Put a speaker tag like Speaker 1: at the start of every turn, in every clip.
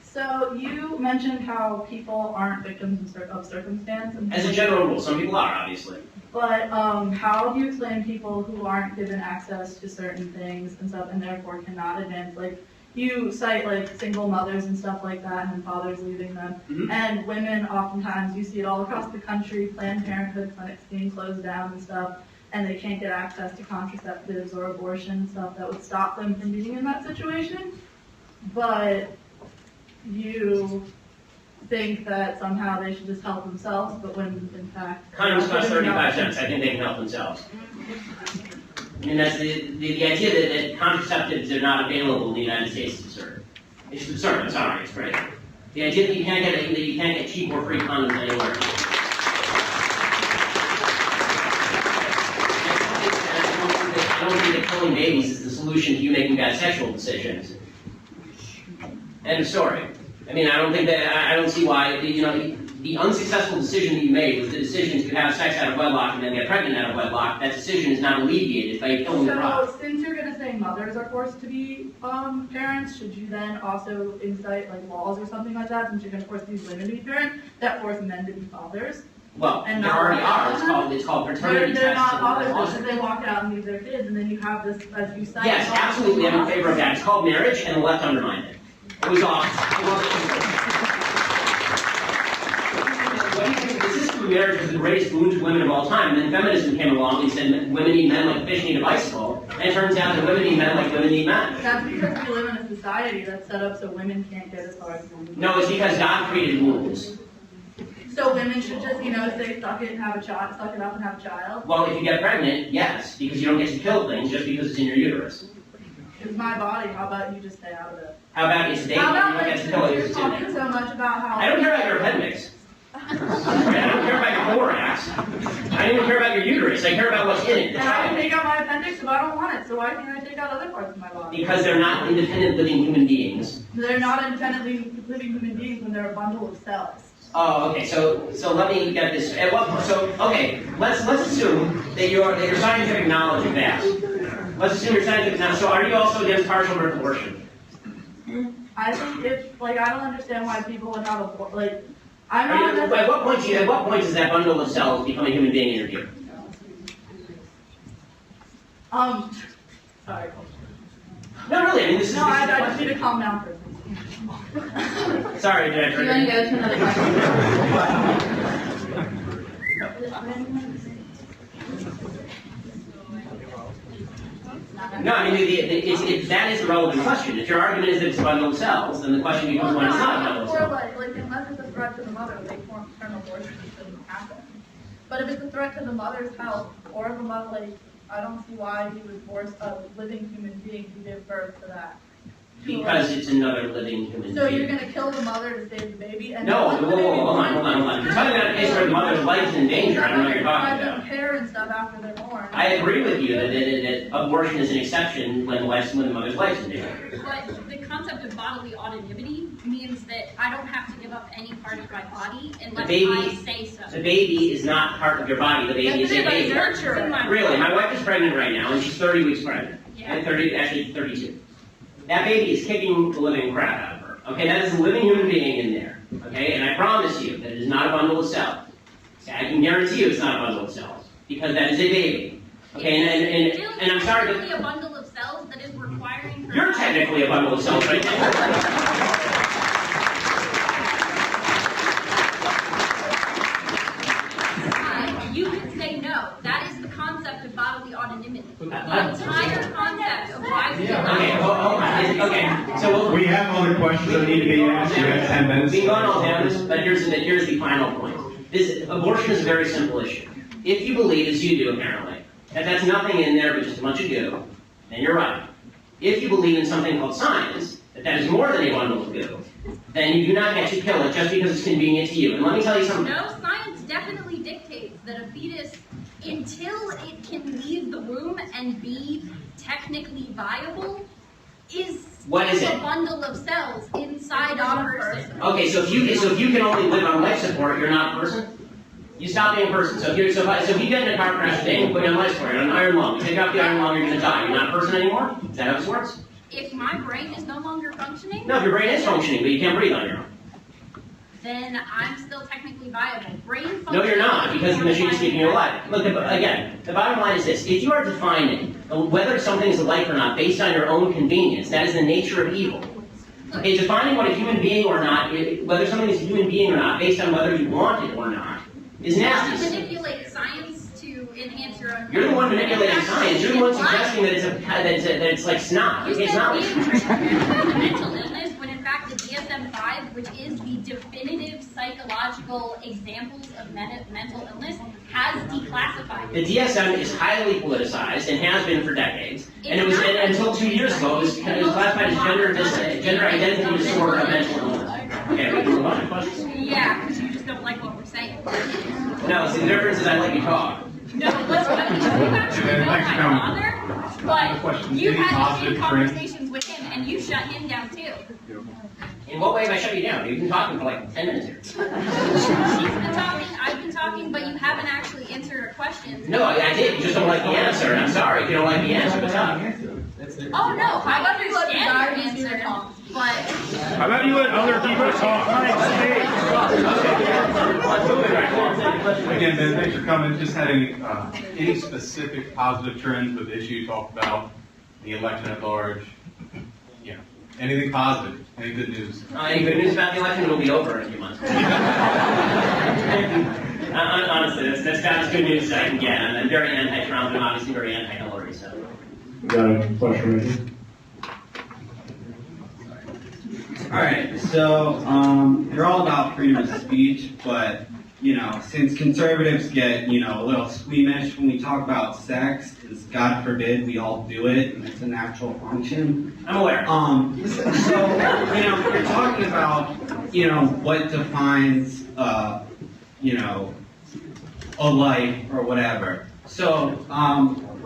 Speaker 1: So you mentioned how people aren't victims of circumstance.
Speaker 2: As a general rule, some people are, obviously.
Speaker 1: But how do you explain people who aren't given access to certain things and stuff, and therefore cannot advance? Like, you cite like single mothers and stuff like that, and fathers leaving them, and women. Oftentimes, you see it all across the country. Planned Parenthood clinics being closed down and stuff, and they can't get access to contraceptives or abortion and stuff that would stop them from being in that situation. But you think that somehow they should just help themselves, but when in fact
Speaker 2: Condoms cost 35 cents. I think they can help themselves. I mean, that's the idea that contraceptives are not available in the United States is absurd. It's absurd. I'm sorry. It's crazy. The idea that you can't get cheap or free condoms anywhere. I don't think that killing babies is the solution to you making bad sexual decisions. End of story. I mean, I don't see why, the unsuccessful decision that you made was the decision to have sex out of wedlock and then get pregnant out of wedlock. That decision is not alleviated by killing the product.
Speaker 1: So, since you're going to say mothers are forced to be parents, should you then also incite like laws or something like that, since you're going to force these women to be parents, that force men to be fathers?
Speaker 2: Well, and there already are. It's called paternity
Speaker 1: They're
Speaker 2: tests.
Speaker 1: not fathers because they walk out and leave their kids, and then you have this, as you cite.
Speaker 2: Yes, absolutely, I'm in favor of that. It's called marriage, and the left undermined it. It was awesome. The system of marriage was the greatest boon to women of all time. And then feminism came along and said women need men like fish need a bicycle. And it turns out that women need men like women need men.
Speaker 1: That's because we live in a society that's set up so women can't get as far as men.
Speaker 2: No, it's because God created rules.
Speaker 1: So women should just, say suck it and have a child, suck it up and have a child?
Speaker 2: Well, if you get pregnant, yes, because you don't get to kill things just because it's in your uterus.
Speaker 1: It's my body. How about you just stay out of it?
Speaker 2: How about it's dating and you don't get to kill it because it's in there?
Speaker 1: So much about how...
Speaker 2: I don't care about your appendix. I don't care about your thorax. I don't even care about your uterus. I care about what's in it.
Speaker 1: And I can take out my appendix if I don't want it, so why can't I take out other parts of my body?
Speaker 2: Because they're not independent living human beings.
Speaker 1: They're not independently living human beings when they're a bundle of cells.
Speaker 2: Oh, okay. So let me get this. At what point? So okay, let's assume that your scientific knowledge is vast. Let's assume your scientific knowledge. So are you also against partial birth abortion?
Speaker 1: I think I don't understand why people would have I'm
Speaker 2: not. At what point does that bundle of cells become a human being in your view?
Speaker 1: Sorry.
Speaker 2: No, really. I mean, this is.
Speaker 1: I just need to calm down for a second.
Speaker 2: Sorry, did I trigger you?
Speaker 1: Do you want to go to another question?
Speaker 2: No, I mean, that is the relevant question. If your argument is that it's a bundle of cells, then the question becomes when it's not a bundle of cells.
Speaker 1: Unless it's a threat to the mother, they form maternal abortion, it shouldn't happen. But if it's a threat to the mother's health or the mother, I don't see why he would force a living human being to give birth to that.
Speaker 2: Because it's another living human being.
Speaker 1: So you're going to kill the mother to save the baby? And
Speaker 2: no, hold on. You're talking about a case where the mother's life is in danger. I don't know what you're talking about.
Speaker 1: Care and stuff after they're born.
Speaker 2: I agree with you that abortion is an exception when the mother's life is in danger.
Speaker 3: But the concept of bodily autonomy means that I don't have to give up any part of my body unless I say so.
Speaker 2: The baby is not part of your body. The baby is a baby. Really, my wife is pregnant right now, and she's 30 weeks pregnant. Yeah. Actually 32. That baby is kicking the living crap out of her. Okay, that is a living human being in there. Okay, and I promise you that it is not a bundle of cells. I can guarantee you it's not a bundle of cells because that is a baby. Okay, and I'm sorry,
Speaker 3: but a bundle of cells that is requiring her.
Speaker 2: You're technically a bundle of cells right now.
Speaker 3: You can say no. That is the concept of bodily autonomy. The entire concept of why we
Speaker 2: Okay, so
Speaker 4: we have other questions that need to be asked. You have 10 minutes.
Speaker 2: We got all down this, but here's the final point. Abortion is a very simple issue. If you believe, as you do apparently, that that's nothing in there but just a bunch of goo, then you're right. If you believe in something called science, that is more than a bundle of goo, then you do not get to kill it just because it's convenient to you. And let me tell you something.
Speaker 3: No, science definitely dictates that a fetus, until it can leave the womb and be technically viable, is a bundle of cells inside a person.
Speaker 2: Okay, so if you can only live on life support, you're not a person? You stop being a person. So if you get in a car crash today and put you on life support, you're on an iron lung, you take off the iron lung, you're going to die. You're not a person anymore? Is that how this works?
Speaker 3: if my brain is no longer functioning.
Speaker 2: No, if your brain is functioning, but you can't breathe on your own.
Speaker 3: Then I'm still technically viable. Brain function.
Speaker 2: No, you're not, because the machine is keeping you alive. Look, again, the bottom line is this. If you are defining whether something is a life or not based on your own convenience, that is the nature of evil. Okay, defining what a human being or not, whether something is a human being or not, based on whether you want it or not, is nasty.
Speaker 3: You manipulate science to enhance your own.
Speaker 2: You're the one manipulating science. You're the one suggesting that it's like snot. Okay, it's not like
Speaker 3: mental illness, when in fact the DSM-5, which is the definitive psychological examples of mental illness, has declassified
Speaker 2: it. The DSM is highly politicized and has been for decades. And it was until 2 years ago, it was classified as gender identity disorder of mental illness. Okay, we can move on to questions.
Speaker 3: Yeah, because you just don't like what we're saying.
Speaker 2: No, see, the difference is I let you talk.
Speaker 3: No, what's funny is you actually know my father, but you had the same conversations with him, and you shut him down too.
Speaker 2: In what way have I shut you down? You've been talking for like 10 minutes here.
Speaker 3: She's been talking, I've been talking, but you haven't actually answered our questions.
Speaker 2: No, I did. You just don't like the answer. I'm sorry if you don't like the answer. What's up?
Speaker 3: Oh no, I understand your answer, but...
Speaker 4: How about you let other people talk? Again, Ben, thanks for coming. Just had any specific positive trends with the issue you talked about, the election at large? Yeah. Anything positive? Any good news?
Speaker 2: Any good news about the election? It'll be over in a few months. Honestly, that's about as good news as I can get. I'm very anti-Trump and obviously very anti-Hillary, so.
Speaker 4: We got a question right here.
Speaker 5: All right, so you're all about freedom of speech, but since conservatives get a little squeamish when we talk about sex, because God forbid we all do it, and it's a natural function.
Speaker 2: I'm aware.
Speaker 5: So you're talking about what defines a life or whatever. So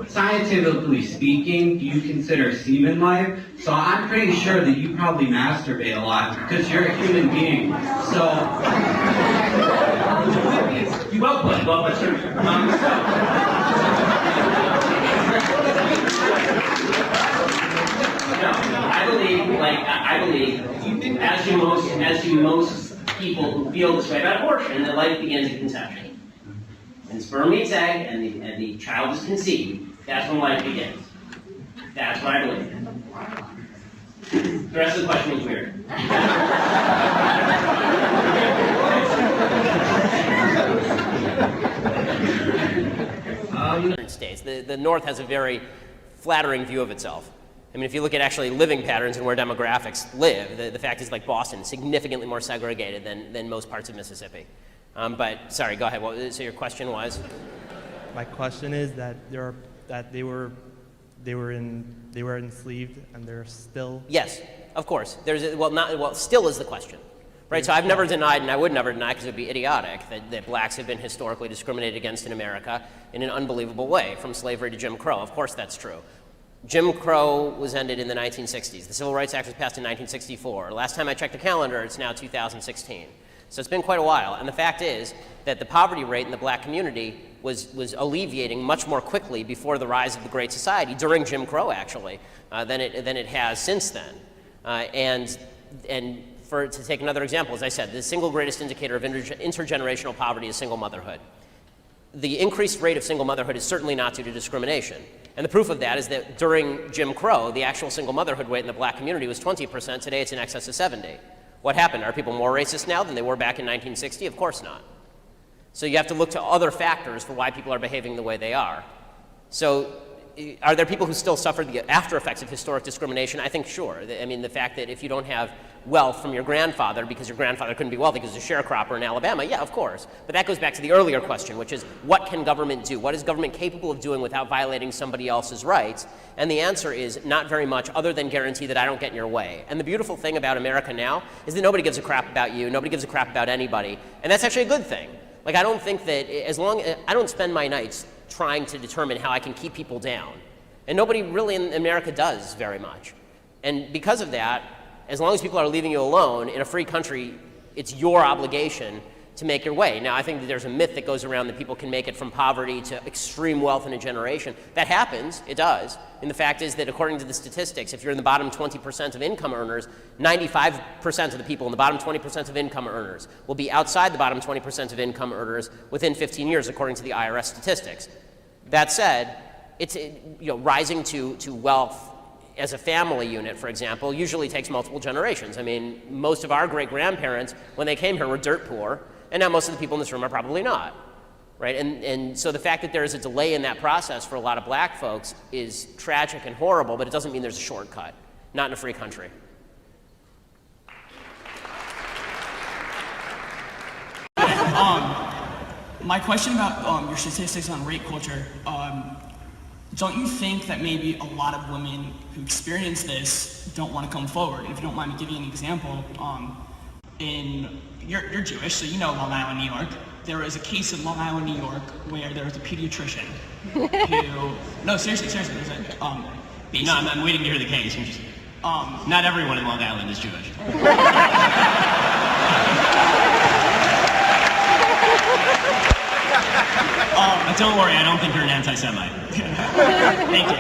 Speaker 5: scientifically speaking, do you consider semen life? So I'm pretty sure that you probably masturbate a lot because you're a human being. So
Speaker 2: well put, sir. I believe, as do most people who feel this way about abortion, that life begins at conception. And sperm meets egg, and the child is conceived. That's when life begins. That's what I believe. The rest of the question was weird. United States. The North has a very flattering view of itself. I mean, if you look at actually living patterns and where demographics live, the fact is, like Boston, is significantly more segregated than most parts of Mississippi. But sorry, go ahead. So your question was?
Speaker 6: My question is that they were enslaved and they're still.
Speaker 2: Yes, of course. Still is the question, right? So I've never denied, and I would never deny, because it would be idiotic, that blacks have been historically discriminated against in America in an unbelievable way, from slavery to Jim Crow. Of course, that's true. Jim Crow was ended in the 1960s. The Civil Rights Act was passed in 1964. Last time I checked the calendar, it's now 2016. So it's been quite a while. And the fact is that the poverty rate in the black community was alleviating much more quickly before the rise of the Great Society, during Jim Crow actually, than it has since then. To take another example, as I said, the single greatest indicator of intergenerational poverty is single motherhood. The increased rate of single motherhood is certainly not due to discrimination. And the proof of that is that during Jim Crow, the actual single motherhood rate in the black community was 20%. Today it's in excess of 70%. What happened? Are people more racist now than they were back in 1960? Of course not. So you have to look to other factors for why people are behaving the way they are. So are there people who still suffer the after effects of historic discrimination? I think sure. I mean, the fact that if you don't have wealth from your grandfather because your grandfather couldn't be wealthy because he's a sharecropper in Alabama, yeah, of course. But that goes back to the earlier question, which is, what can government do? What is government capable of doing without violating somebody else's rights? And the answer is not very much, other than guarantee that I don't get in your way. And the beautiful thing about America now is that nobody gives a crap about you, nobody gives a crap about anybody, and that's actually a good thing. Like, I don't think that I don't spend my nights trying to determine how I can keep people down. And nobody really in America does very much. And because of that, as long as people are leaving you alone, in a free country, it's your obligation to make your way. Now, I think that there's a myth that goes around that people can make it from poverty to extreme wealth in a generation. That happens, it does. And the fact is that according to the statistics, if you're in the bottom 20% of income earners, 95% of the people in the bottom 20% of income earners will be outside the bottom 20% of income earners within 15 years, according to the IRS statistics. That said, it's, rising to wealth as a family unit, for example, usually takes multiple generations. I mean, most of our great-grandparents, when they came here, were dirt poor, and now most of the people in this room are probably not, right? And so the fact that there is a delay in that process for a lot of black folks is tragic and horrible, but it doesn't mean there's a shortcut, not in a free country.
Speaker 7: My question about your statistics on rape culture, don't you think that maybe a lot of women who experience this don't want to come forward? If you don't mind me giving you an example, you're Jewish, so you know Long Island, New York. There was a case in Long Island, New York, where there was a pediatrician who, no, seriously, there's a,
Speaker 2: No, I'm waiting to hear the case. Not everyone in Long Island is Jewish. Don't worry, I don't think you're an anti-Semite.
Speaker 7: Thank you.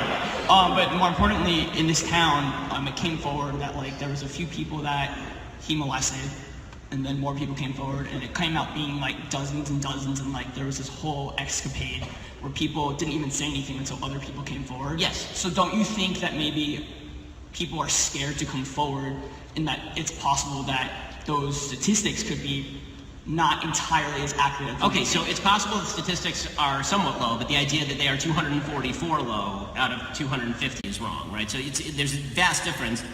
Speaker 7: But more importantly, in this town, it came forward that there was a few people that he molested, and then more people came forward, and it came out being dozens and dozens, and there was this whole escapade where people didn't even say anything until other people came forward.
Speaker 2: Yes.
Speaker 7: So don't you think that maybe people are scared to come forward, and that it's possible that those statistics could be not entirely as accurate?
Speaker 2: Okay, so it's possible the statistics are somewhat low, but the idea that they are 244 low out of 250 is wrong, right? So there's a vast difference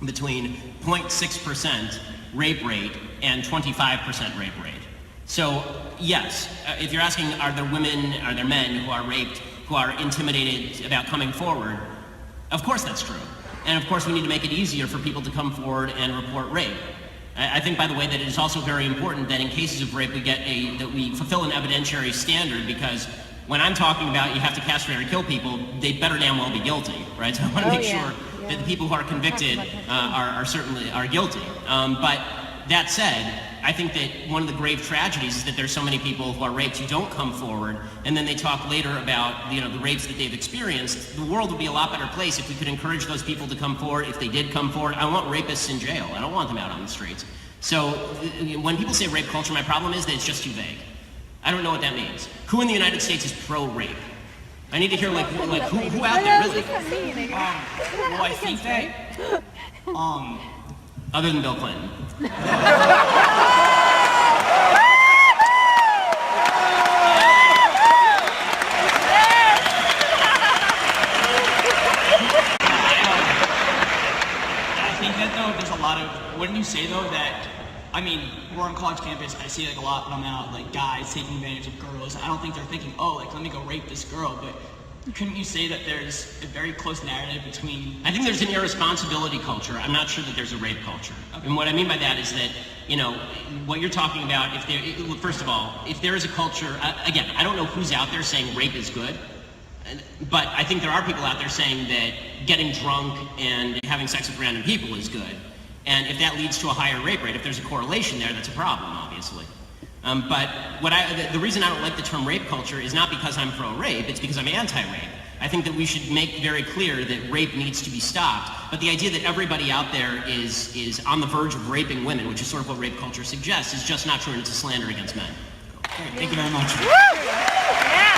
Speaker 2: between 0.6% rape rate and 25% rape rate. So yes, if you're asking are there women, are there men who are raped, who are intimidated about coming forward, of course that's true. And of course we need to make it easier for people to come forward and report rape. I think, by the way, that it is also very important that in cases of rape that we fulfill an evidentiary standard, because when I'm talking about you have to castrate or kill people, they better damn well be guilty, right? So I want to make sure that the people who are convicted are certainly guilty. But that said, I think that one of the grave tragedies is that there's so many people who are raped who don't come forward, and then they talk later about the rapes that they've experienced. The world would be a lot better place if we could encourage those people to come forward. If they did come forward, I want rapists in jail. I don't want them out on the streets. So when people say rape culture, my problem is that it's just too vague. I don't know what that means. Who in the United States is pro-rape? I need to hear who out there really?
Speaker 7: Well, I think that
Speaker 2: Other than Bill Clinton.
Speaker 7: Wouldn't you say though that, we're on college campus, I see a lot when I'm out, guys taking advantage of girls. I don't think they're thinking, let me go rape this girl, but couldn't you say that there's a very close narrative between...
Speaker 2: I think there's an irresponsibility culture. I'm not sure that there's a rape culture. Okay. And what I mean by that is that, what you're talking about, first of all, if there is a culture, again, I don't know who's out there saying rape is good, but I think there are people out there saying that getting drunk and having sex with random people is good. And if that leads to a higher rape rate, if there's a correlation there, that's a problem, obviously. But the reason I don't like the term rape culture is not because I'm pro-rape, it's because I'm anti-rape. I think that we should make very clear that rape needs to be stopped. But the idea that everybody out there is on the verge of raping women, which is sort of what rape culture suggests, is just not true, and it's a slander against men.
Speaker 7: Thank you very much.
Speaker 8: Woo! Yeah.